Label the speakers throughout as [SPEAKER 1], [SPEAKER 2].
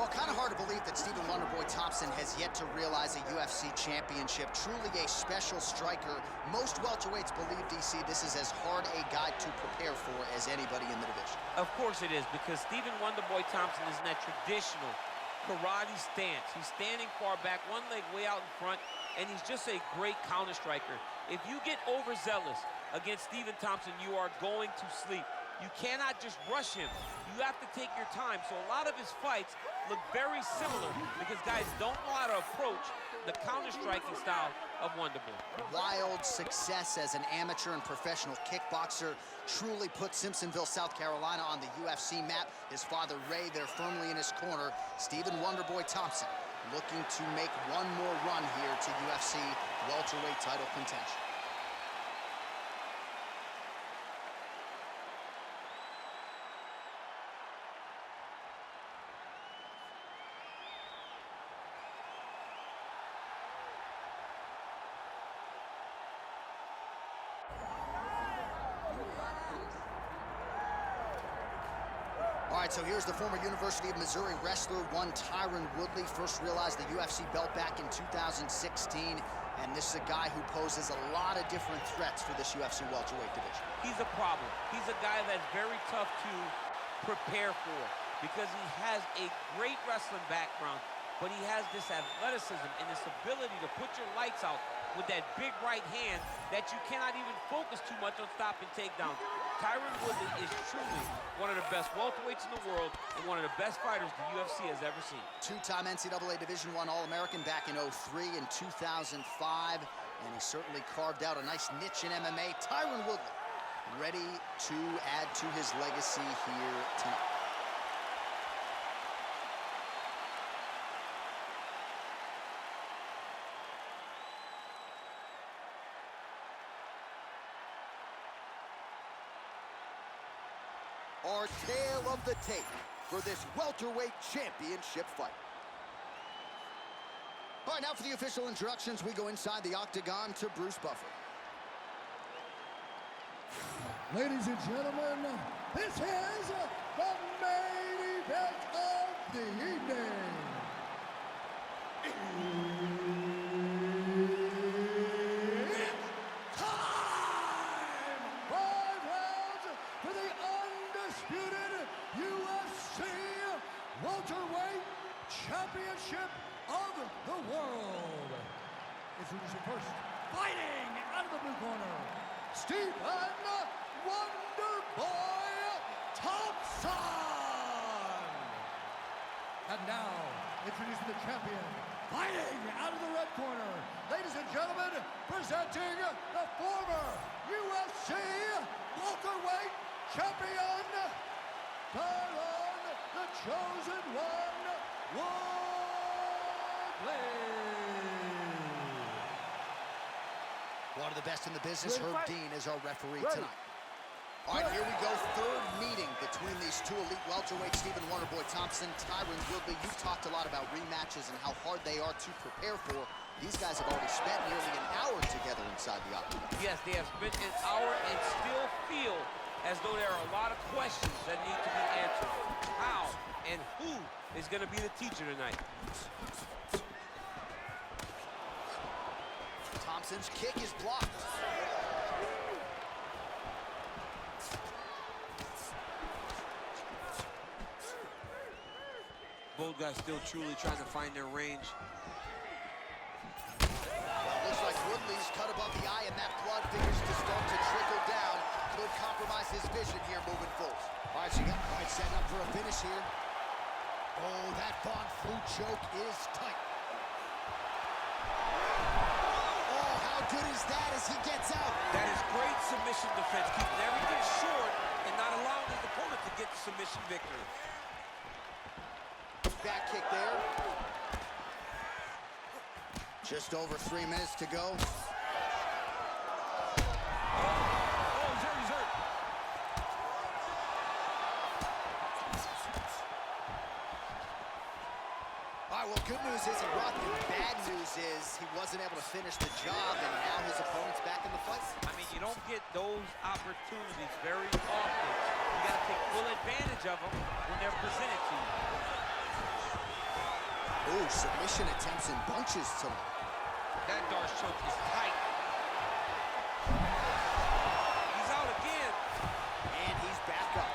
[SPEAKER 1] Well, kind of hard to believe that Stephen Wonderboy Thompson has yet to realize a UFC championship. Truly a special striker. Most welterweights believe, DC, this is as hard a guy to prepare for as anybody in the division.
[SPEAKER 2] Of course it is, because Stephen Wonderboy Thompson is in that traditional karate stance. He's standing far back, one leg way out in front, and he's just a great counter striker. If you get overzealous against Stephen Thompson, you are going to sleep. You cannot just rush him. You have to take your time. So a lot of his fights look very similar because guys don't know how to approach the counter-striking style of Wonderboy.
[SPEAKER 1] Wild success as an amateur and professional kickboxer truly put Simpsonville, South Carolina on the UFC map. His father, Ray, there firmly in his corner. Stephen Wonderboy Thompson looking to make one more run here to UFC welterweight title contention. All right, so here's the former University of Missouri wrestler, one Tyrone Woodley. First realized the UFC belt back in 2016, and this is a guy who poses a lot of different threats for this UFC welterweight division.
[SPEAKER 2] He's a problem. He's a guy that's very tough to prepare for because he has a great wrestling background, but he has this athleticism and this ability to put your lights out with that big right hand that you cannot even focus too much on stopping takedowns. Tyrone Woodley is truly one of the best welterweights in the world and one of the best fighters the UFC has ever seen.
[SPEAKER 1] Two-time NCAA Division I All-American back in 03 and 2005, and he certainly carved out a nice niche in MMA. Tyrone Woodley ready to add to his legacy here tonight. Our tale of the tape for this welterweight championship fight. All right, now for the official introductions, we go inside the octagon to Bruce Buffer.
[SPEAKER 3] Ladies and gentlemen, this is the main event of the evening. It's time! 5 rounds for the undisputed UFC welterweight championship of the world. Introducing first, fighting out of the blue corner, Stephen Wonderboy Thompson. And now, introducing the champion, fighting out of the red corner, ladies and gentlemen, presenting the former UFC welterweight champion, Tyrone, the chosen one, Woodley.
[SPEAKER 1] One of the best in the business, Herb Dean, is our referee tonight. All right, here we go. Third meeting between these two elite welterweights, Stephen Wonderboy Thompson, Tyrone Woodley. You've talked a lot about rematches and how hard they are to prepare for. These guys have already spent nearly an hour together inside the octagon.
[SPEAKER 2] Yes, they have spent an hour and still feel as though there are a lot of questions that need to be answered. How and who is going to be the teacher tonight?
[SPEAKER 1] Thompson's kick is blocked.
[SPEAKER 2] Both guys still truly trying to find their range.
[SPEAKER 1] Well, it looks like Woodley's cut above the eye, and that blood figures to start to trickle down. Could compromise his vision here moving forward. All right, so you got Pride setting up for a finish here. Oh, that Von Flue choke is tight. Oh, how good is that as he gets out?
[SPEAKER 2] That is great submission defense, keeping everything short and not allowing his opponent to get the submission victory.
[SPEAKER 1] Back kick there. Just over 3 minutes to go.
[SPEAKER 2] He's hurt.
[SPEAKER 1] All right, well, good news is he brought them. Bad news is he wasn't able to finish the job, and now his opponent's back in the fight.
[SPEAKER 2] I mean, you don't get those opportunities very often. You got to take full advantage of them when they're presented to you.
[SPEAKER 1] Ooh, submission attempts in bunches tonight.
[SPEAKER 2] That Darce choke is tight. He's out again.
[SPEAKER 1] And he's back up.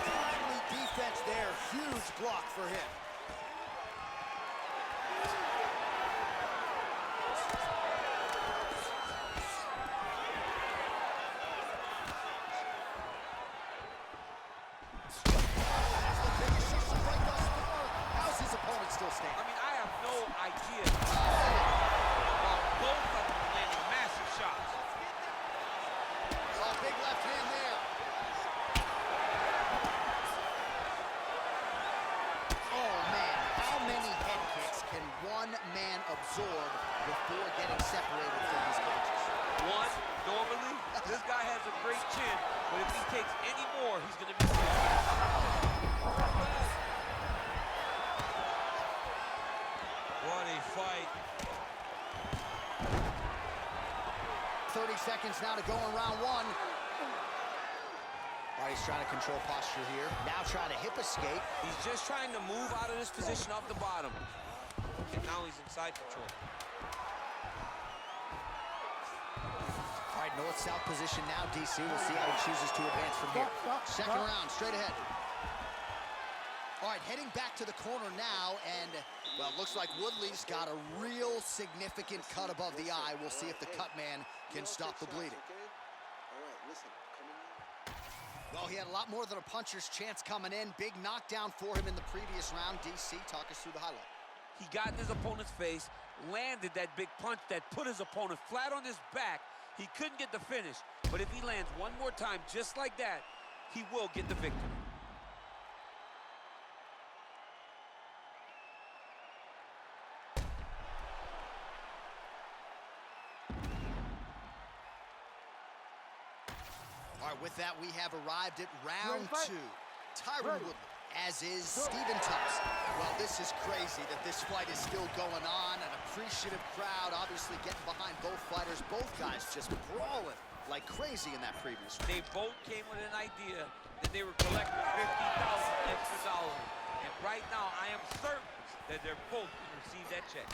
[SPEAKER 1] Timely defense there. Huge block for him. Still standing.
[SPEAKER 2] I mean, I have no idea. Both of them are landing massive shots.
[SPEAKER 1] Oh, big left hand there. Oh, man. How many head kicks can one man absorb before getting separated from these punches?
[SPEAKER 2] One, normally, this guy has a great chin, but if he takes any more, he's going to be serious. What a fight.
[SPEAKER 1] 30 seconds now to go in round one. All right, he's trying to control posture here. Now trying to hip escape.
[SPEAKER 2] He's just trying to move out of this position off the bottom. And now he's in side control.
[SPEAKER 1] All right, north-south position now, DC. We'll see how he chooses to advance from here. Second round, straight ahead. All right, heading back to the corner now, and, well, looks like Woodley's got a real significant cut above the eye. We'll see if the cut man can stop the bleeding.
[SPEAKER 4] All right, listen, coming in.
[SPEAKER 1] Well, he had a lot more than a puncher's chance coming in. Big knockdown for him in the previous round. DC, talk us through the highlight.
[SPEAKER 2] He got in his opponent's face, landed that big punch that put his opponent flat on his back. He couldn't get the finish, but if he lands one more time just like that, he will get the victory.
[SPEAKER 1] All right, with that, we have arrived at round two. Tyrone Woodley, as is Stephen Thompson. Well, this is crazy that this fight is still going on. An appreciative crowd obviously getting behind both fighters. Both guys just brawling like crazy in that previous round.
[SPEAKER 2] They both came with an idea that they were collecting $50,000 extra dollars. And right now, I am certain that they're both going to receive that check.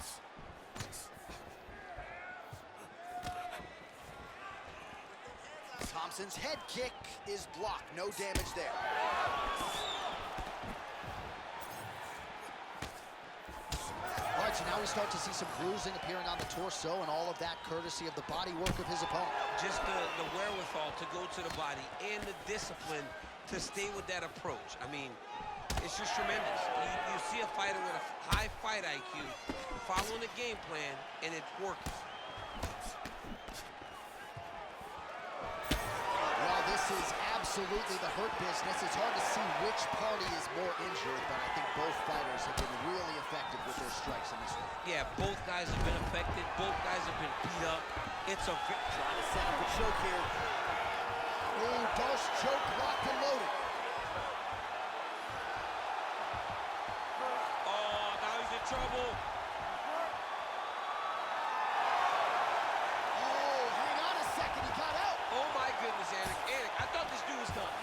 [SPEAKER 1] Thompson's head kick is blocked. No damage there. All right, so now we start to see some bruising appearing on the torso, and all of that courtesy of the body work of his opponent.
[SPEAKER 2] Just the wherewithal to go to the body and the discipline to stay with that approach. I mean, it's just tremendous. You see a fighter with a high fight IQ following a game plan, and it's working.
[SPEAKER 1] This is absolutely the hurt business. It's hard to see which party is more injured, but I think both fighters have been really effective with their strikes in this one.
[SPEAKER 2] Yeah, both guys have been affected. Both guys have been beat up. It's a
[SPEAKER 1] trying to set up a choke here. Oh, Darce choke locked and loaded.
[SPEAKER 2] Oh, now he's in trouble. Anik, I thought this dude was done.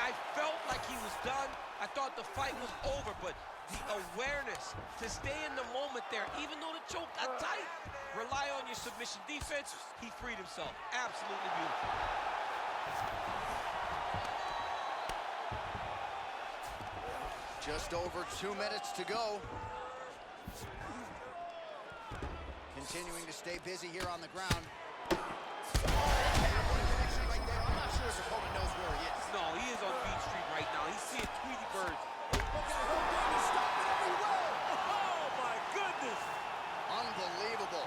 [SPEAKER 2] I felt like he was done. I thought the fight was over, but the awareness to stay in the moment there, even though the choke got tight, rely on your submission defense, he freed himself. Absolutely beautiful.
[SPEAKER 1] Just over 2 minutes to go. Continuing to stay busy here on the ground. His opponent knows where he is.
[SPEAKER 2] No, he is on Beach Street right now. He's seeing Tweety Birds. Oh, my goodness.
[SPEAKER 1] Unbelievable.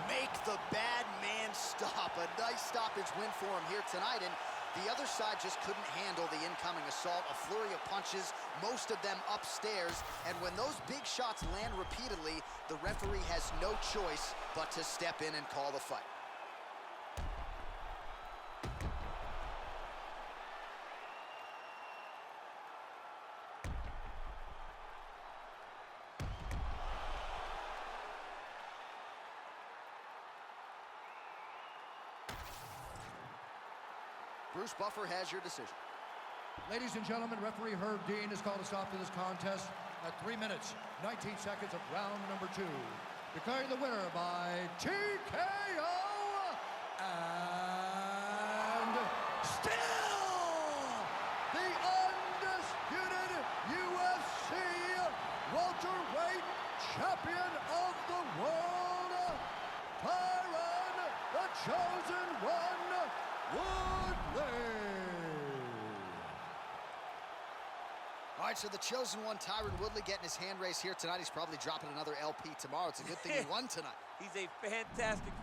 [SPEAKER 1] Make the bad man stop. A nice stoppage win for him here tonight, and the other side just couldn't handle the incoming assault. A flurry of punches, most of them upstairs, and when those big shots land repeatedly, the referee has no choice but to step in and call the fight. Bruce Buffer has your decision.
[SPEAKER 3] Ladies and gentlemen, referee Herb Dean has called a stop to this contest at 3 minutes, 19 seconds of round number 2. Declaring the winner by TKO and still the undisputed UFC welterweight champion of the world, Tyrone, the chosen one, Woodley.
[SPEAKER 1] All right, so the chosen one, Tyrone Woodley, getting his hand raised here tonight. He's probably dropping another LP tomorrow. It's a good thing he won tonight.
[SPEAKER 2] He's a fantastic